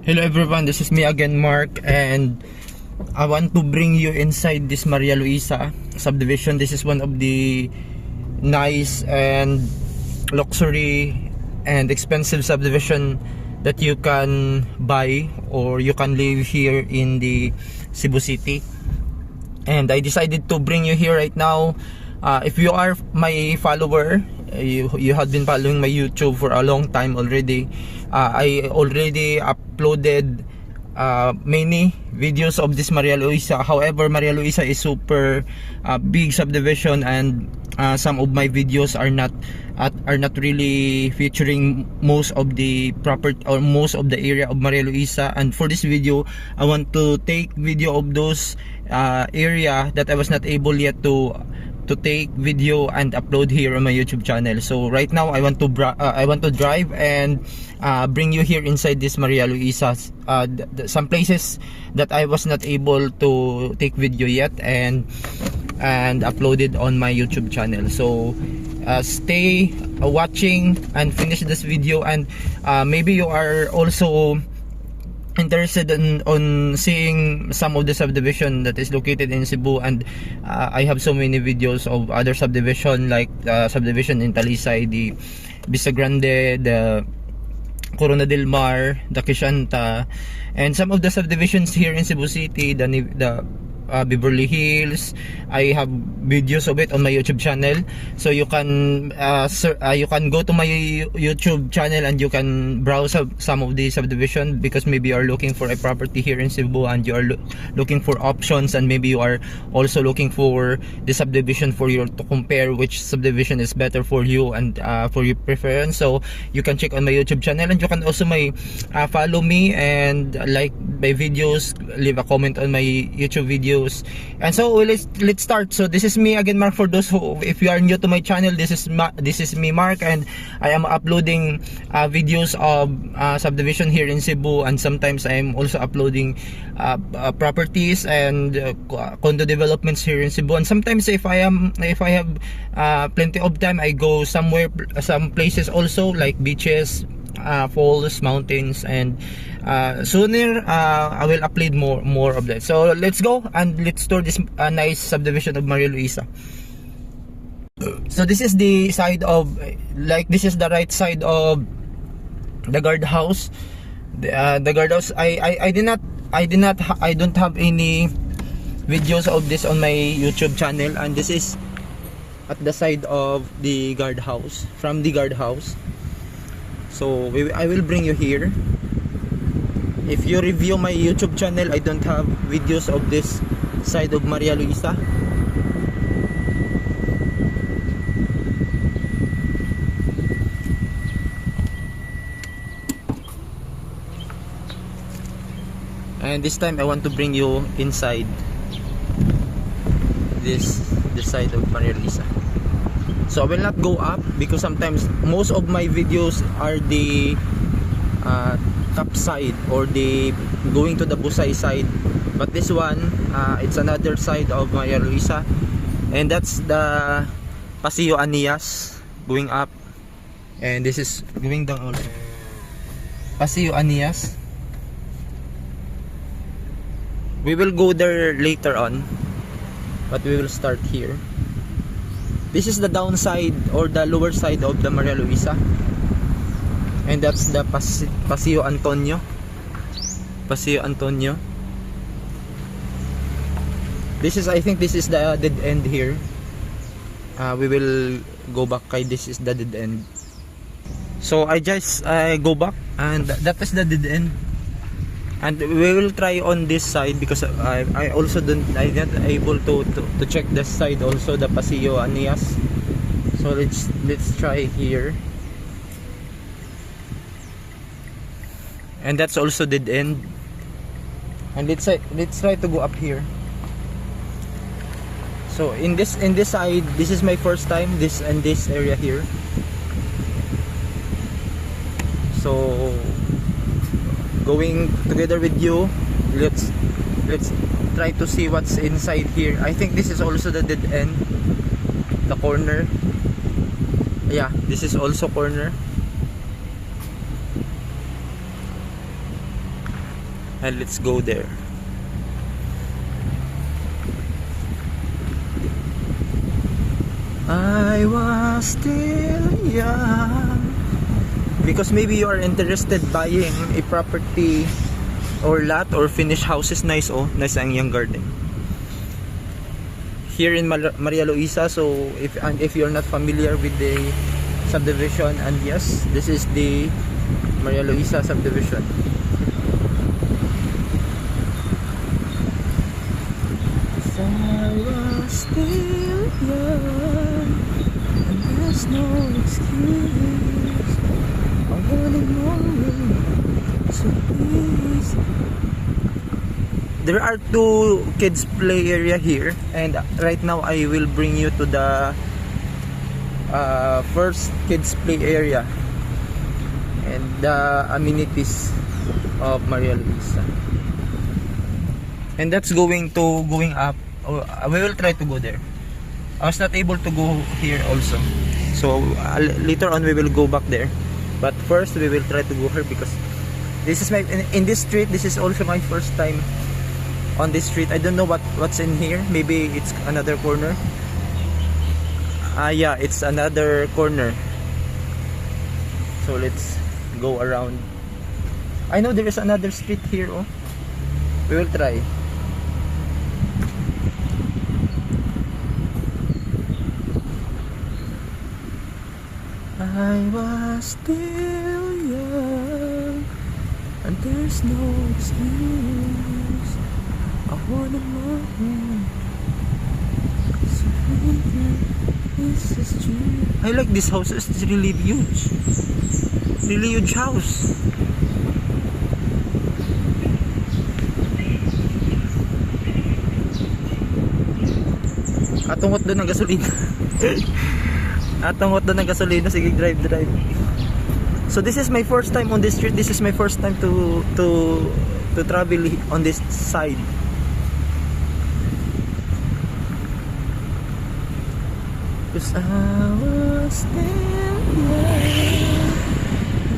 Hello everyone, this is me again, Mark, and I want to bring you inside this Maria Luisa subdivision. This is one of the nice and luxury and expensive subdivision that you can buy or you can live here in the Cebu City. And I decided to bring you here right now. If you are my follower, you have been following my YouTube for a long time already. I already uploaded many videos of this Maria Luisa. However, Maria Luisa is super big subdivision, and some of my videos are not really featuring most of the property or most of the area of Maria Luisa. And for this video, I want to take video of those area that I was not able yet to take video and upload here on my YouTube channel. So right now I want to drive and bring you here inside this Maria Luisa, some places that I was not able to take video yet and upload it on my YouTube channel. So stay watching and finish this video, and maybe you are also interested on seeing some of the subdivision that is located in Cebu. And I have so many videos of other subdivision, like subdivision in Talisay, the Vista Grande, the Corona del Mar, the Quezanta, and some of the subdivisions here in Cebu City, the Beverly Hills. I have videos of it on my YouTube channel, so you can go to my YouTube channel and you can browse some of the subdivision, because maybe you are looking for a property here in Cebu and you are looking for options, and maybe you are also looking for the subdivision for you to compare which subdivision is better for you and for your preference. So you can check on my YouTube channel, and you can also follow me and like my videos, leave a comment on my YouTube videos. And so let's start. So this is me again, Mark. For those who, if you are new to my channel, this is me, Mark, and I am uploading videos of subdivision here in Cebu, and sometimes I am also uploading properties and condo developments here in Cebu. And sometimes if I have plenty of time, I go some places also, like beaches, falls, mountains, and sooner I will upload more of that. So let's go and let's tour this nice subdivision of Maria Luisa. So this is the side of, this is the right side of the guardhouse. The guardhouse, I don't have any videos of this on my YouTube channel, and this is at the side of the guardhouse, from the guardhouse. So I will bring you here. If you review my YouTube channel, I don't have videos of this side of Maria Luisa. And this time I want to bring you inside this side of Maria Luisa. So I will not go up, because sometimes most of my videos are the top side or the going to the Busay side, but this one it's another side of Maria Luisa, and that's the Paseo Anias going up, and this is going down also. Paseo Anias, we will go there later on, but we will start here. This is the downside or the lower side of the Maria Luisa, and that's the Paseo Antonio. Paseo Antonio. I think this is the dead end here. We will go back. This is the dead end. So I just go back, and that is the dead end. And we will try on this side, because I also I'm not able to check this side also, the Paseo Anias. So let's try here. And that's also dead end. And let's try to go up here. So in this side, this is my first time in this area here. So going together with you, let's try to see what's inside here. I think this is also the dead end, the corner. Yeah, this is also corner. And let's go there. I was still young. Because maybe you are interested buying a property or lot or finished houses. Nice, oh, nice ang yung garden here in Maria Luisa. So if you're not familiar with the subdivision, and yes, this is the Maria Luisa subdivision. I was still young, and there's no excuse. I wanted more, so please. There are two kids play area here, and right now I will bring you to the first kids play area and the amenities of Maria Luisa. And that's going up. We will try to go there. I was not able to go here also, so later on we will go back there. But first we will try to go here because this is my in this street. This is also my first time on this street. I don't know what's in here. Maybe it's another corner. Yeah, it's another corner. So let's go around. I know there is another street here. Oh, we will try. I was still young, and there's no excuse. I wanted more. So this is true. I like this house. It's really huge. Really huge house. Atungot doon ng gasolina. Atungot doon ng gasolina. Sige, drive. So this is my first time on this street. This is my first time to travel on this side. Cause I was still young,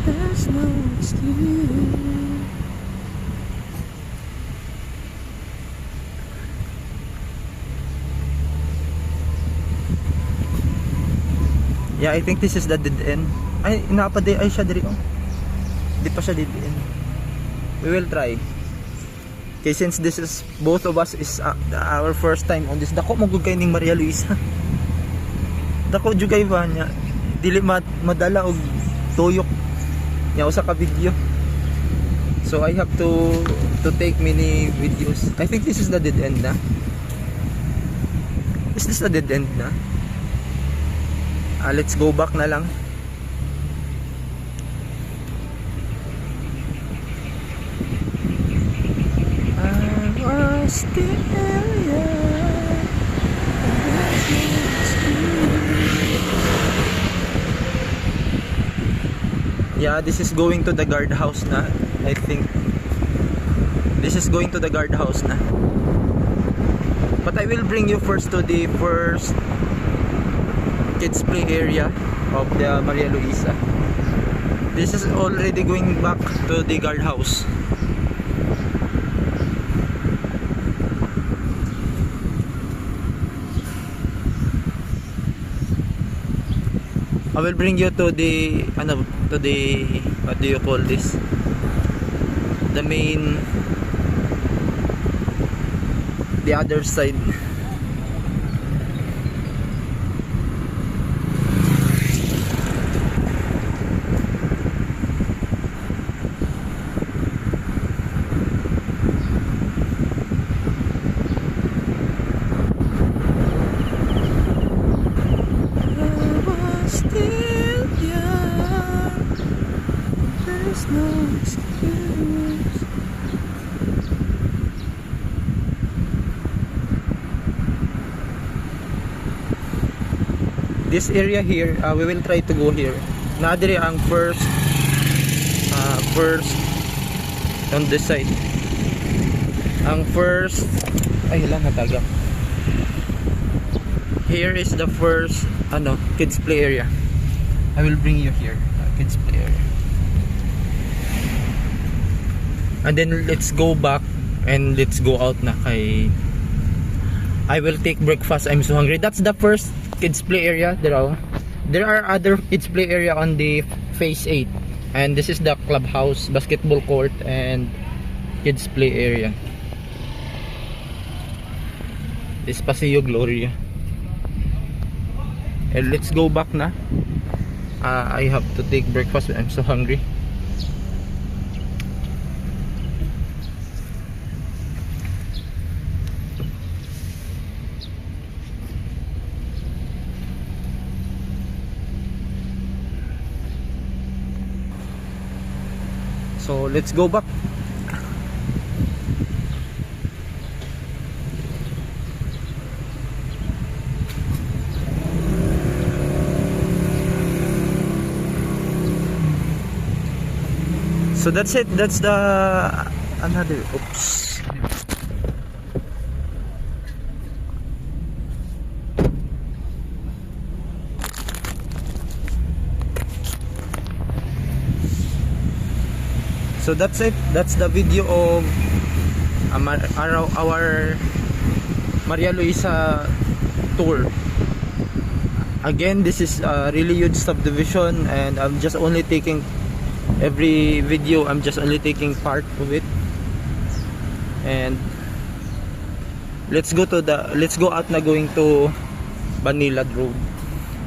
there's no excuse. Yeah, I think this is the dead end. Ay, napadi ay siya diri oh. Di pa siya dead end. We will try. Okay, since this is both of us is our first time on this. Dako mo gud kay ning Maria Luisa. Dako jud kay ba nya. Dili madala og tuyok nya usa ka video. So I have to take many videos. I think this is the dead end na. Is this the dead end na? Let's go back na lang. I was still young. Yeah, this is going to the guardhouse na. I think this is going to the guardhouse na. But I will bring you first to the first kids play area of the Maria Luisa. This is already going back to the guardhouse. I will bring you to the what do you call this? The main, the other side. This area here, we will try to go here. Nadiri ang first on this side. Ang first, ay lang natagak. Here is the first kids play area. I will bring you here, kids play area. and then let's go back and let's go out na kay I will take breakfast. I'm so hungry. That's the first kids play area. There are other kids play area on the phase 8, and this is the clubhouse, basketball court, and kids play area. This Paseo Gloria. And let's go back na. I have to take breakfast. I'm so hungry. So let's go back. So that's it. That's the another. Oops. So that's it. That's the video of our Maria Luisa tour. Again, this is a really huge subdivision, and I'm just only taking every video. I'm just only taking part of it. And let's go out na going to Banilad Road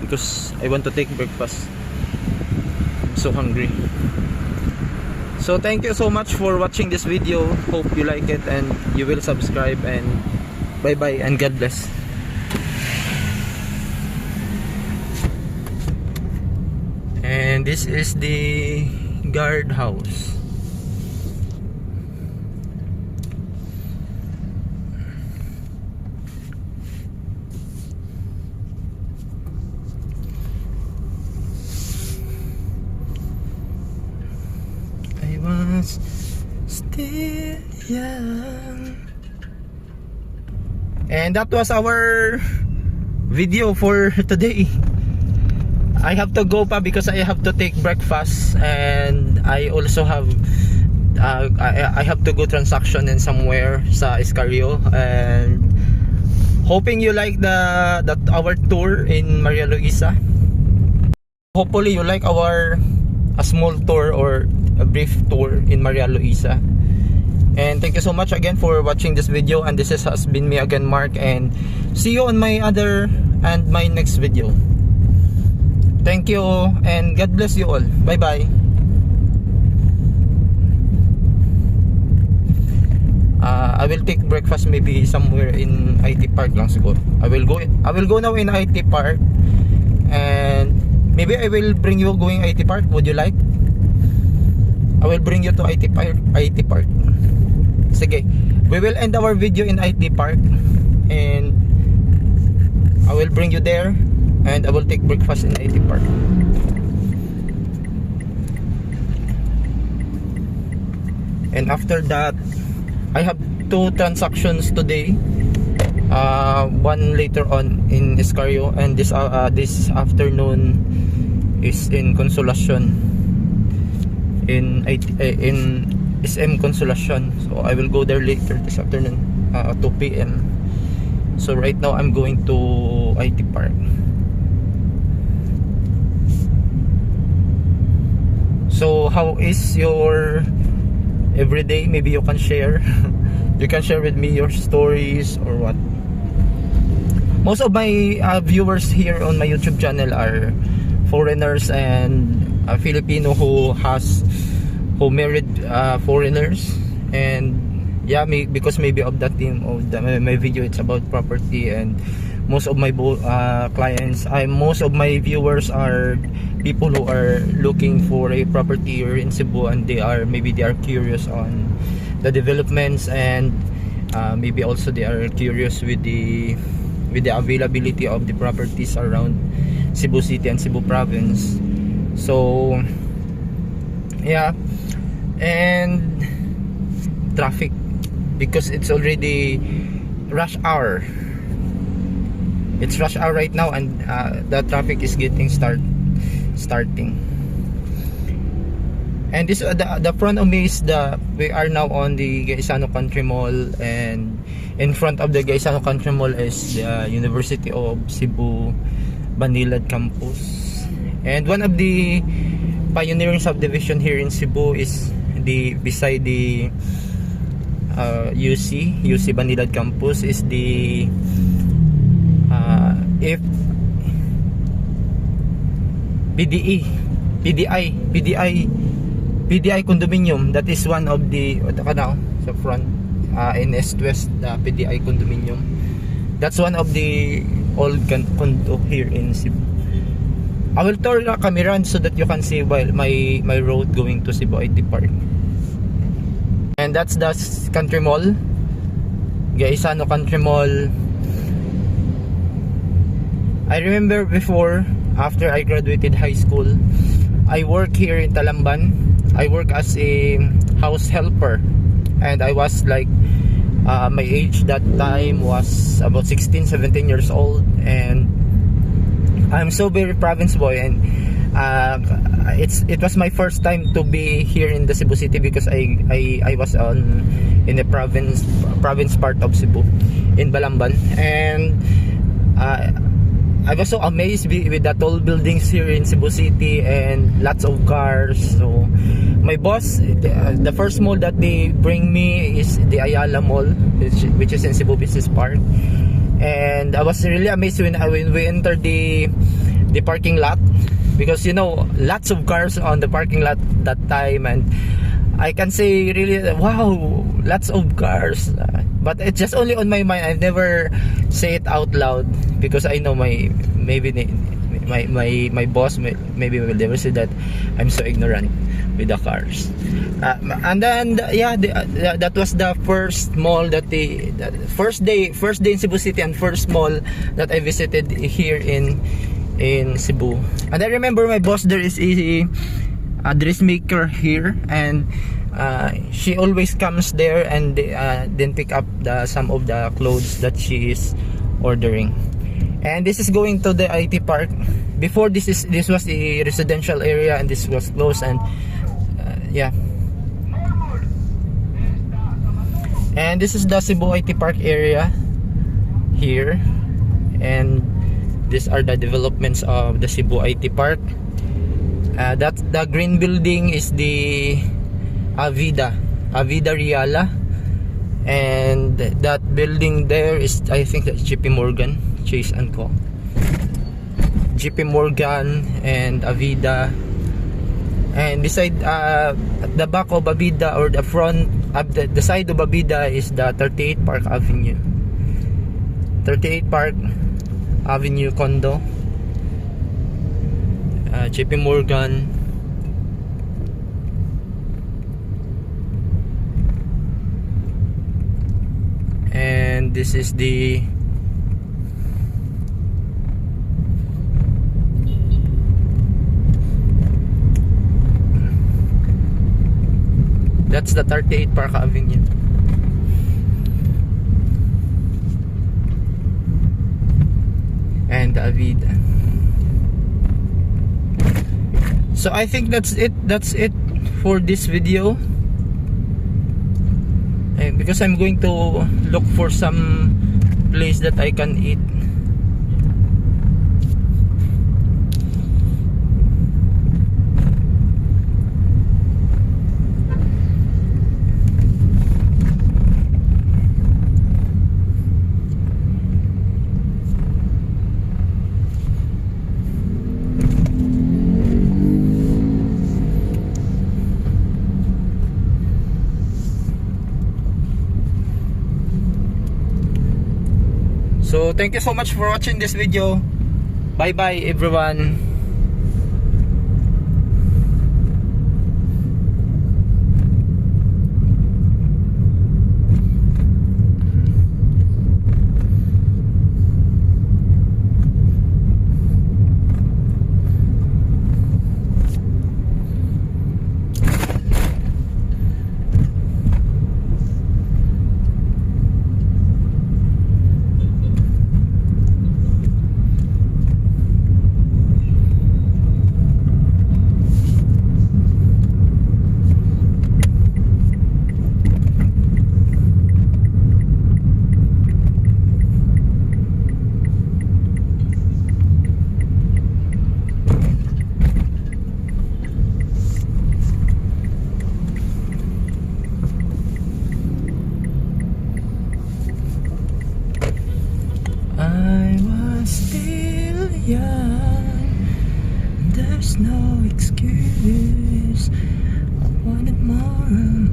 because I want to take breakfast. I'm so hungry. So thank you so much for watching this video. Hope you like it and you will subscribe, and bye bye and God bless. And this is the guard house. I was still young. And that was our video for today. I have to go pa because I have to take breakfast, and I also have I have to go transaction in somewhere sa Escario, and hoping you like our tour in Maria Luisa. Hopefully you like our a small tour or a brief tour in Maria Luisa. And thank you so much again for watching this video, and this has been me again, Mark, and see you on my next video. Thank you and God bless you all. Bye bye. I will take breakfast maybe somewhere in IT Park lang siguro. I will go now in IT Park, and maybe I will bring you going IT Park. Would you like? I will bring you to IT Park. Sige. We will end our video in IT Park, and I will bring you there, and I will take breakfast in IT Park. And after that, I have 2 transactions today. One later on in Escario, and this afternoon is in Consolacion, in SM Consolacion. So I will go there later this afternoon, 2 PM. So right now I'm going to IT Park. So how is your everyday? Maybe you can share. You can share with me your stories or what. Most of my viewers here on my YouTube channel are foreigners and Filipino who married foreigners. And yeah, because maybe of that theme of my video, it's about property, and most of my clients, most of my viewers are people who are looking for a property here in Cebu, and they are curious on the developments, and maybe also they are curious with the availability of the properties around Cebu City and Cebu Province. So yeah, and traffic, because it's already rush hour. It's rush hour right now, and the traffic is getting starting. And this the front of me is we are now on the Gaisano Country Mall, and in front of the Gaisano Country Mall is the University of Cebu Banilad campus. And one of the pioneering subdivision here in Cebu is beside the UC Banilad campus is the if PDI condominium. That is one of the sa front in East West, PDI condominium. That's one of the old condo here in Cebu. I will turn the camera so that you can see my road going to Cebu IT Park. And that's the Country Mall, Gaisano Country Mall. I remember before, after I graduated high school, I work here in Talamban. I work as a house helper, and I was like my age that time was about 16-17 years old, and I'm so very province boy, and it was my first time to be here in the Cebu City, because I was in the province part of Cebu in Balamban, and I was so amazed with the tall buildings here in Cebu City and lots of cars. So my boss, the first mall that they bring me is the Ayala Mall, which is in Cebu Business Park. And I was really amazed when we entered the parking lot, because lots of cars on the parking lot that time, and I can say really, wow, lots of cars. But it's just only on my mind. I've never say it out loud, because I know my boss maybe will never say that I'm so ignorant with the cars. And then that was the first mall that the first day in Cebu City, and first mall that I visited here in Cebu. And I remember my boss, there is a dressmaker here, and she always comes there and then pick up some of the clothes that she is ordering. And this is going to the IT Park. Before this was a residential area, and this was closed, and and this is the Cebu IT Park area here, and these are the developments of the Cebu IT Park. That the green building is the Avida Riala, and that building there is, I think, that's JP Morgan Chase and Co. JP Morgan and Avida. And beside the back of Avida, or the front the side of Avida, is the 38 Park Avenue. 38 Park Avenue condo, JP Morgan. And this is that's the 38 Park Avenue. And Avida. So I think that's it for this video, because I'm going to look for some place that I can eat. So thank you so much for watching this video. Bye bye everyone. young. There's no excuse. I wanted more.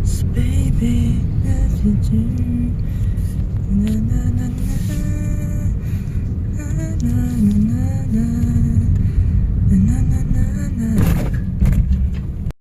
So baby, nothing to do. Na, na, na, na.